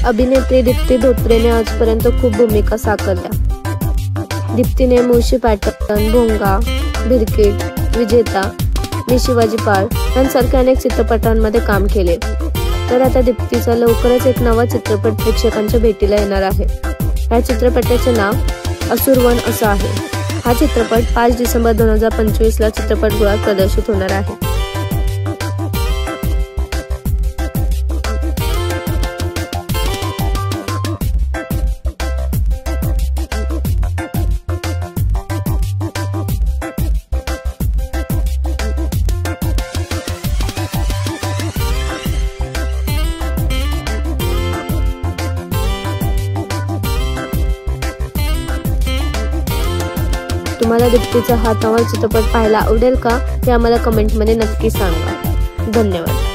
अभिनेत्री दीप्ती धोत्रेने आजपर्यंत खूप भूमिका साकारल्या। दीप्तीने मुळशी पॅटर्न, भोंगा, भिरकीट, विजेता, मी शिवाजी पाळ यांसारख्या अनेक चित्रपटांमध्ये काम केले। तर आता दीप्तीचा लवकरच एक नवा चित्रपट प्रेक्षकांच्या भेटीला येणार आहे। या चित्रपटाचे नाव असुरवन असं आहे। हा चित्रपट 5 डिसेंबर 2025 ला चित्रपटगृहात प्रदर्शित होणार आहे। तुम्हाला दीप्तीचा हा नवा चित्रपट पाहायला आवडेल का? ते आम्हाला कमेंटमध्ये नक्की सांगा। धन्यवाद।